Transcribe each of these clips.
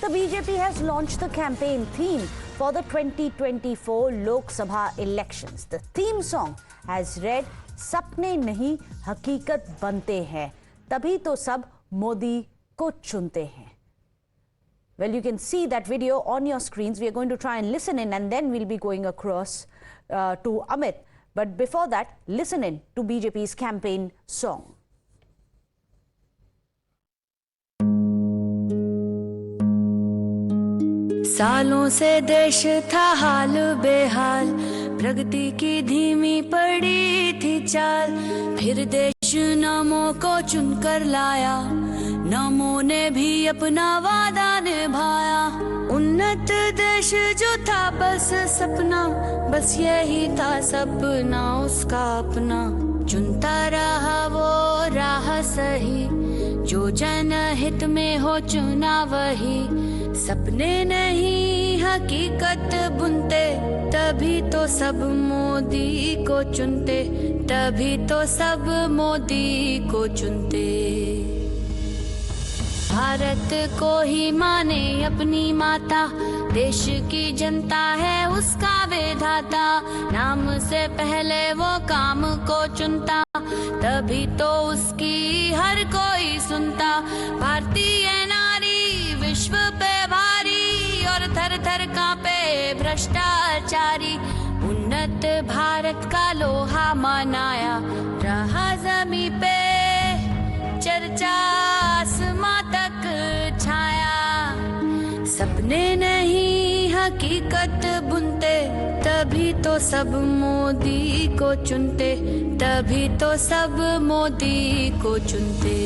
the BJP has launched the campaign theme for the 2024 Lok Sabha Elections. The theme song has read, "Sapne Nahi Haqeeqat Bante हैं, tabhi to sab Modi ko chunte हैं." Well, you can see that video on your screens. We are going to try and listen in, and then we'll be going across to Amit. But before that, listen in to BJP's campaign song. सालों से देश था हाल बेहाल, प्रगति की धीमी पड़ी थी चाल। फिर देश नामों को चुनकर लाया, नामों ने भी अपना वादा निभाया। उन्नत देश जो था बस सपना, बस यही था सपना उसका अपना। चुनता रहा वो राह सही, जो जनहित में हो चुना वही। सपने नहीं हकीकत बुनते, तभी तो सब मोदी को चुनते, तभी तो सब मोदी को चुनते। भारत को ही माने अपनी माता, देश की जनता है उसका विधाता। नाम से पहले वो काम को चुनता, तभी तो उसकी हर कोई सुनता। भारतीय नारी विश्व पे भारी, और थर थर कांपे भ्रष्टाचारी। उन्नत भारत का लोहा मनाया, रहा जमी पे चर्चा आसमां तक छाया। सपने नहीं हकीकत बुनते, तभी तो सब मोदी को चुनते, तभी तो सब मोदी को चुनते।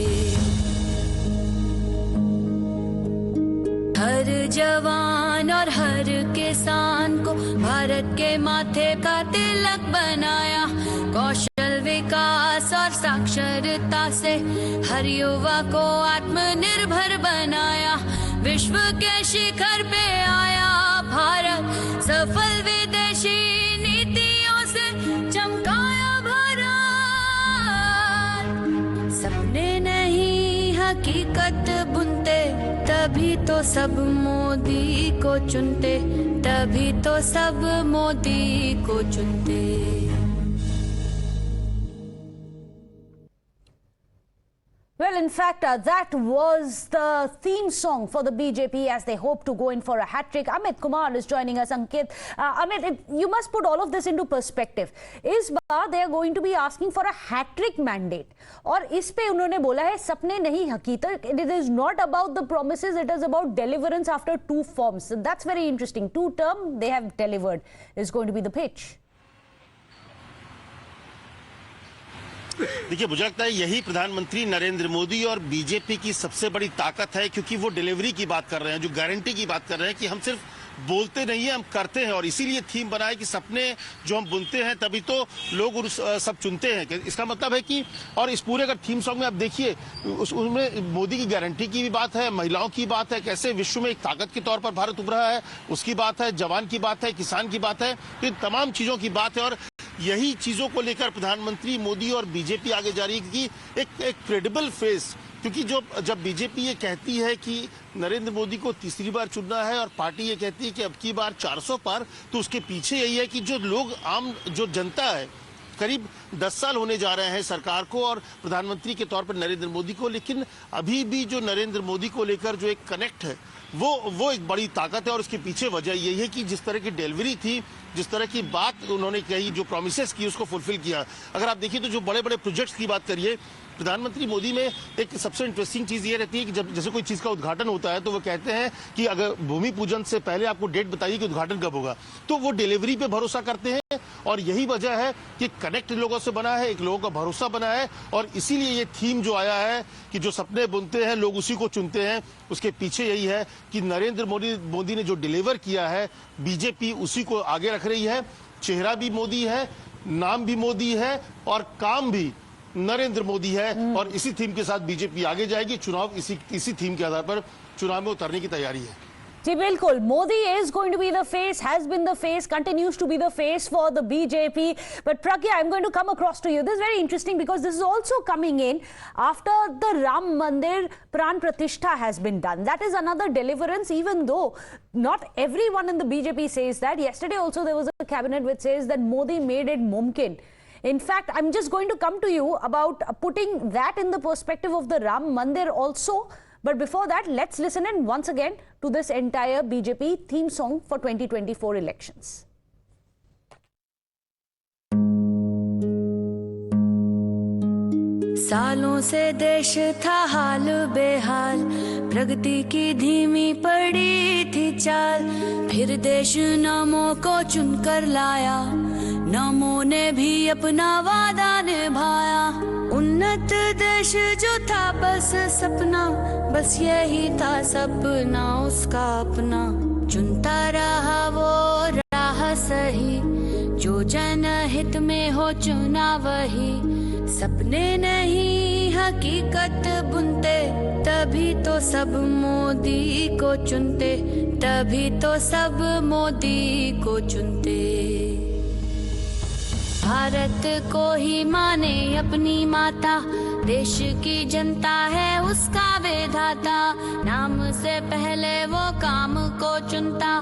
हर जवान और हर किसान को भारत के माथे का तिलक बनाया। कौशल विकास और साक्षरता से हर युवा को आत्मनिर्भर बनाया। विश्व के शिखर पे आया भारत, सफल विदेशी नीतियों से चमकाया भारत। सपने नहीं हकीकत बुनते, तभी तो सब मोदी को चुनते, तभी तो सब मोदी को चुनते। Well, in fact, that was the theme song for the BJP as they hope to go in for a hat-trick. Amit Kumar is joining us. Ankit, Amit, you must put all of this into perspective. इस बार they are going to be asking for a hat-trick mandate. और इस पे उन्होंने बोला है सपने नहीं हकीकत. It is not about the promises, it is about deliverance after two forms. So that's very interesting. Two term they have delivered is going to be the pitch. देखिए, मुझे लगता है यही प्रधानमंत्री नरेंद्र मोदी और बीजेपी की सबसे बड़ी ताकत है, क्योंकि वो डिलीवरी की बात कर रहे हैं, जो गारंटी की बात कर रहे हैं कि हम सिर्फ बोलते नहीं है, हम करते हैं। और इसीलिए थीम बना है कि सपने जो हम बुनते हैं तभी तो लोग सब चुनते हैं। इसका मतलब है कि, और इस पूरे अगर थीम सॉन्ग में आप देखिए, उसमें मोदी की गारंटी की भी बात है, महिलाओं की बात है, कैसे विश्व में एक ताकत के तौर पर भारत उभरा है उसकी बात है, जवान की बात है, किसान की बात है, तो इन तमाम चीजों की बात है। और यही चीजों को लेकर प्रधानमंत्री मोदी और बीजेपी आगे जा रही है कि एक क्रेडिबल फेस, क्योंकि जब बीजेपी ये कहती है कि नरेंद्र मोदी को तीसरी बार चुनना है और पार्टी ये कहती है कि अब की बार 400 पार, तो उसके पीछे यही है कि जो लोग जो जनता है, करीब 10 साल होने जा रहे हैं सरकार को और प्रधानमंत्री के तौर पर नरेंद्र मोदी को, लेकिन अभी भी जो नरेंद्र मोदी को लेकर जो एक कनेक्ट है वो एक बड़ी ताकत है। और उसके पीछे वजह यही है कि जिस तरह की डिलीवरी थी, जिस तरह की बात उन्होंने कही, जो प्रॉमिसेस की उसको फुलफिल किया। अगर आप देखिए तो जो बड़े बड़े प्रोजेक्ट्स की बात करिए, प्रधानमंत्री मोदी में एक सबसे इंटरेस्टिंग चीज ये रहती है कि जब जैसे कोई चीज का उद्घाटन होता है तो वो कहते हैं कि अगर भूमि पूजन से पहले आपको डेट बताइए कि उद्घाटन कब होगा, तो वो डिलीवरी पे भरोसा करते हैं। और यही वजह है कि कनेक्ट लोगों से बना है, एक लोगों का भरोसा बना है। और इसीलिए ये थीम जो आया है कि जो सपने बुनते हैं लोग उसी को चुनते हैं, उसके पीछे यही है कि नरेंद्र मोदी ने जो डिलीवर किया है, बीजेपी उसी को आगे रख रही है। चेहरा भी मोदी है, नाम भी मोदी है, और काम भी नरेंद्र मोदी है। और इसी थीम के साथ बीजेपी आगे जाएगी। चुनाव इसी थीम के आधार पर चुनाव में उतरने की तैयारी है। जी बिल्कुल, Modi is going to be the face, has been the face, continues to be the face for the BJP. But Pragya, I'm going to come across to you. This is very interesting because this is also coming in after the Ram Mandir Pran Pratishtha has been done. That is another deliverance, even though not everyone in the BJP says that. Yesterday also there was a cabinet which says that Modi made it mumkin. In fact, I'm just going to come to you about putting that in the perspective of the Ram Mandir also. But before that, let's listen in once again to this entire BJP theme song for 2024 elections. सालों से देश था हाल बेहाल, प्रगति की धीमी पड़ी थी चाल, फिर देश नामों को चुनकर लाया, नामों ने भी अपना वादा निभाया। उन्नत देश जो था बस सपना, बस यही था सपना उसका अपना, चुनता रहा वो राह सही, जो जनहित में हो चुना वही, सपने नहीं हकीकत बुनते, तभी तो सब मोदी को चुनते, तभी तो सब मोदी को चुनते। भारत को ही माने अपनी माता, देश की जनता है उसका विधाता, नाम से पहले वो काम को चुनता,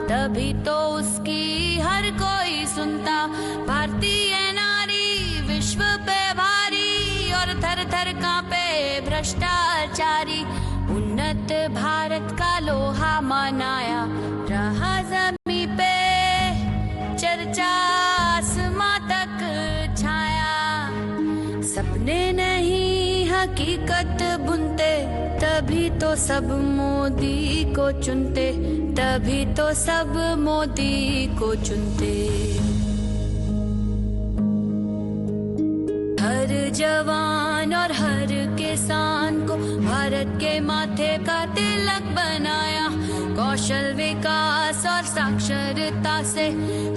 तभी तो उसकी हर कोई सुनता। भारतीय नारी विश्व पे भारी और थर थर कांपे भ्रष्टाचारी, उन्नत भारत का लोहा मनाया, रहा जमी पे चर्चा आसमां तक छाया। सपने नहीं हकीकत बुनते, तभी तो सब मोदी को चुनते, तभी तो सब मोदी को चुनते। हर जवान और हर किसान को भारत के माथे का तिलक बनाया, कौशल विकास और साक्षरता से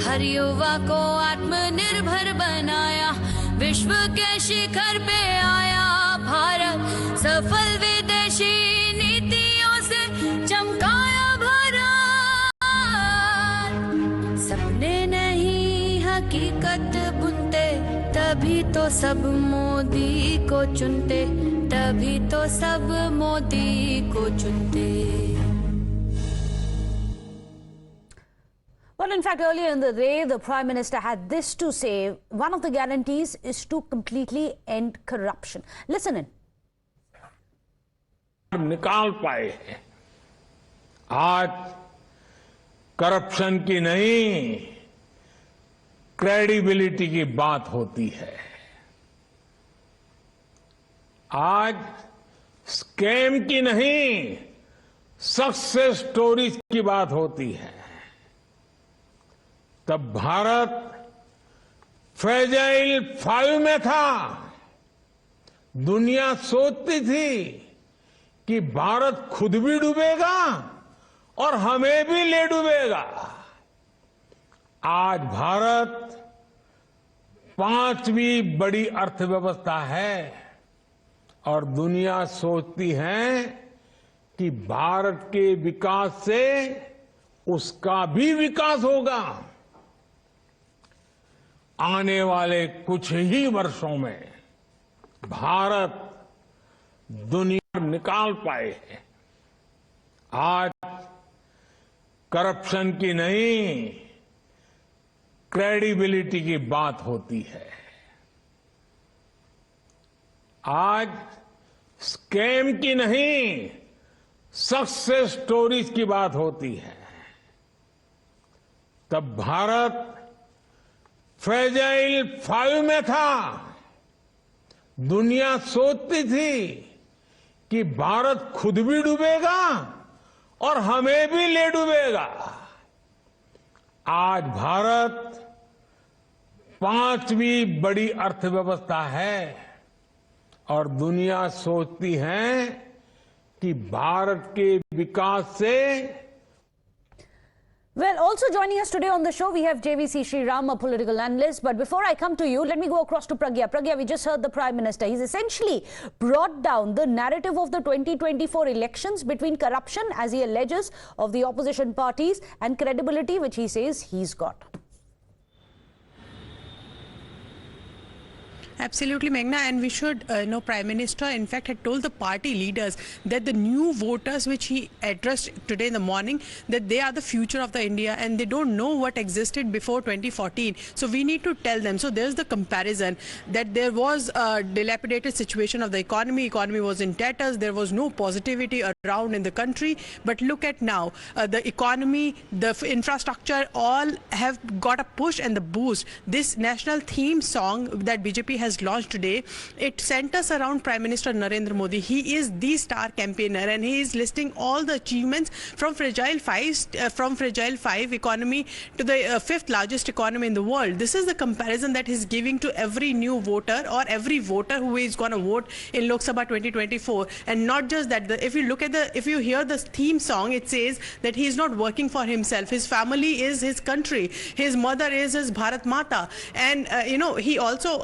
हर युवा को आत्मनिर्भर बनाया, विश्व के शिखर पे आया भारत, सफल विदेशी नीतियों से चमकाया भारत। सपने नहीं हकीकत बुनते, तभी तो सब मोदी को चुनते, तभी तो सब मोदी को चुनते। Well, in fact, earlier in the day, the Prime Minister had this to say. One of the guarantees is to completely end corruption. Listen in. निकाल पाए हैं। आज करप्शन की नहीं, क्रेडिबिलिटी की बात होती है। आज स्कैम की नहीं, सक्सेस स्टोरीज की बात होती है। तब भारत फ्रेजाइल 5 में था। दुनिया सोचती थी कि भारत खुद भी डूबेगा और हमें भी ले डूबेगा। आज भारत 5वीं बड़ी अर्थव्यवस्था है और दुनिया सोचती है कि भारत के विकास से उसका भी विकास होगा। आने वाले कुछ ही वर्षों में भारत दुनिया निकाल पाए हैं। आज करप्शन की नहीं, क्रेडिबिलिटी की बात होती है। आज स्कैम की नहीं, सक्सेस स्टोरीज की बात होती है। तब भारत फ्रेजाइल 5 में था। दुनिया सोचती थी कि भारत खुद भी डूबेगा और हमें भी ले डूबेगा। आज भारत 5वीं बड़ी अर्थव्यवस्था है और दुनिया सोचती है कि भारत के विकास से Well, also joining us today on the show, we have JVC Sri Ram, a political analyst. But before I come to you, let me go across to Pragya. Pragya, we just heard the Prime Minister. He's essentially brought down the narrative of the 2024 elections between corruption, as he alleges, of the opposition parties and credibility, which he says he's got. Absolutely, Meghna, and we should know Prime Minister in fact had told the party leaders that the new voters which he addressed today in the morning, that they are the future of the India and they don't know what existed before 2014. So we need to tell them. So there's the comparison that there was a dilapidated situation of the economy. Economy was in tatters. There was no positivity around in the country. But look at now, the economy, the infrastructure, all have got a push and the boost. This national theme song that BJP has launched today, it centers around Prime Minister Narendra Modi. He is the star campaigner and he is listing all the achievements from fragile five economy to the fifth largest economy in the world. This is the comparison that he's giving to every new voter or every voter who is going to vote in Lok Sabha 2024. And not just that, if you hear the theme song, it says that he is not working for himself. His family is his country. His mother is his Bharat Mata. And he also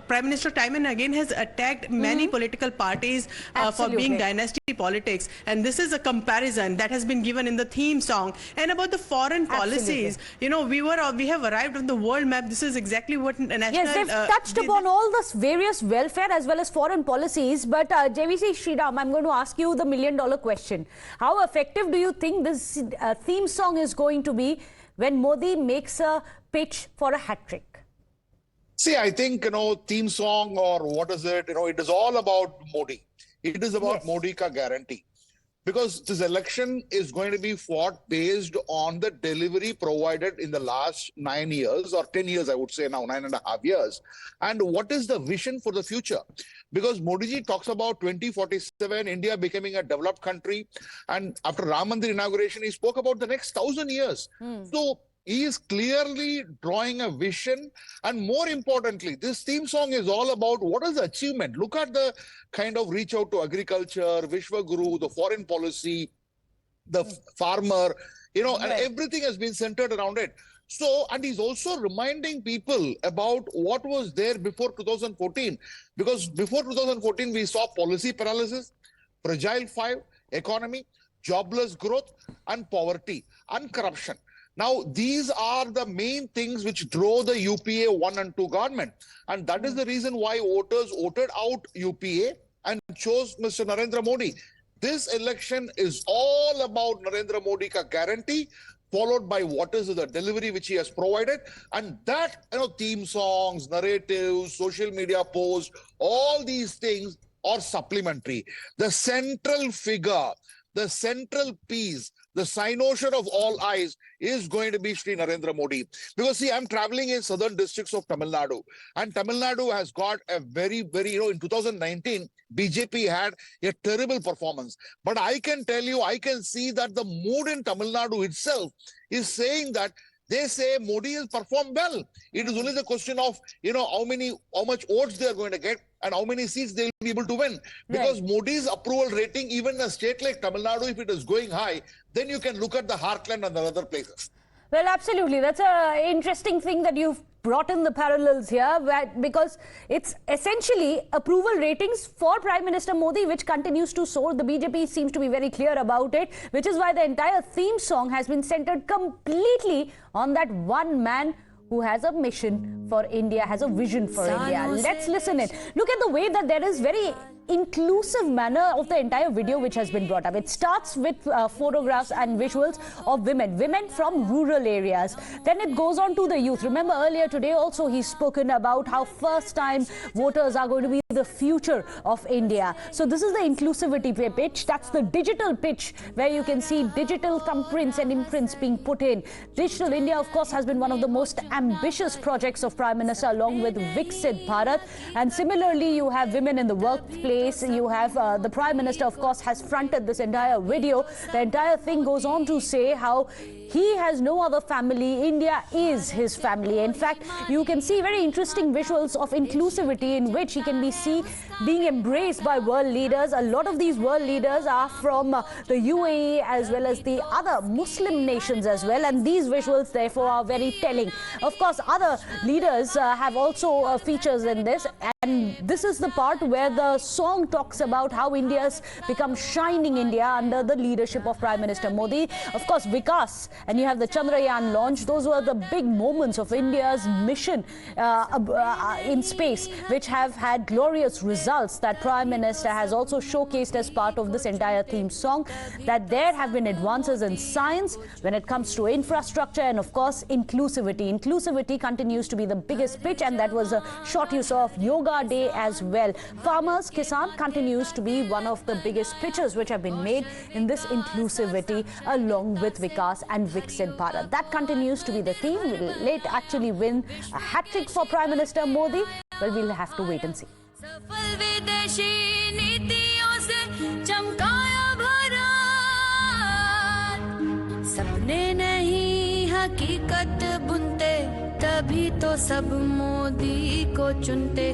Prime Minister time and again has attacked many political parties for being dynasty politics, and this is a comparison that has been given in the theme song. And about the foreign policies, we have arrived on the world map. This is exactly what national. Yes, they've touched upon all this various welfare as well as foreign policies. But JVC Sriram, I'm going to ask you the million-dollar question: how effective do you think this theme song is going to be when Modi makes a pitch for a hat trick? See, I think, theme song or what is it, it is all about Modi. It is about Modi ka guarantee. Because this election is going to be fought based on the delivery provided in the last 9 years or 10 years, I would say now, 9.5 years. And what is the vision for the future? Because Modi ji talks about 2047, India becoming a developed country. And after Ram Mandir inauguration, he spoke about the next 1,000 years. So he is clearly drawing a vision, and more importantly, this theme song is all about what is the achievement. Look at the kind of reach out to agriculture, Vishwaguru, the foreign policy, the farmer, and everything has been centered around it. So, and he's also reminding people about what was there before 2014, because before 2014, we saw policy paralysis, fragile five economy, jobless growth, and poverty, and corruption. Now, these are the main things which drove the UPA 1 and 2 government. And that is the reason why voters voted out UPA and chose Mr. Narendra Modi. This election is all about Narendra Modi ka guarantee, followed by what is the delivery which he has provided. And that, theme songs, narratives, social media posts, all these things are supplementary. The central figure, the central piece, the cynosure of all eyes is going to be Shri Narendra Modi. Because see, I'm traveling in southern districts of Tamil Nadu, and Tamil Nadu has got a very, in 2019, BJP had a terrible performance. But I can tell you, I can see that the mood in Tamil Nadu itself is saying that they say Modi has performed well. It is only the question of, how much votes they are going to get and how many seats they will be able to win. Because Modi's approval rating, even in a state like Tamil Nadu, if it is going high, then you can look at the heartland and the other places. Well, absolutely. That's an interesting thing that you've brought in the parallels here, because it's essentially approval ratings for Prime Minister Modi, which continues to soar. The BJP seems to be very clear about it, which is why the entire theme song has been centered completely on that one man who has a mission for India, has a vision for India. Let's listen in. Look at the way that there is very inclusive manner of the entire video which has been brought up. It starts with photographs and visuals of women from rural areas. Then it goes on to the youth. Remember earlier today also he's spoken about how first time voters are going to be the future of India. So this is the inclusivity pitch. That's the digital pitch where you can see digital thumbprints and imprints being put in. Digital India, of course, has been one of the most ambitious projects of Prime Minister along with Viksit Bharat. And similarly, you have women in the workplace. You have the Prime Minister, of course, has fronted this entire video. The entire thing goes on to say how he has no other family. India is his family. In fact, you can see very interesting visuals of inclusivity in which he can be seen being embraced by world leaders. A lot of these world leaders are from the UAE as well as the other Muslim nations as well. And these visuals, therefore, are very telling. Of course, other leaders have also features in this. And this is the part where the song talks about how India's become shining India under the leadership of Prime Minister Modi. Of course, Vikas, and you have the Chandrayaan launch. Those were the big moments of India's mission in space, which have had glorious results that Prime Minister has also showcased as part of this entire theme song, that there have been advances in science when it comes to infrastructure and, of course, inclusivity. Inclusivity continues to be the biggest pitch, and that was a short use of Yoga Day as well. Farmers, Kisan continues to be one of the biggest pitches which have been made in this inclusivity along with Vikas and Viksit Bharat. That continues to be the theme. Will it actually win a hat-trick for Prime Minister Modi? Well, we'll have to wait and see. सफल विदेशी नीतियों से चमकाया भारत, सपने नहीं हकीकत बुनते, तभी तो सब मोदी को चुनते।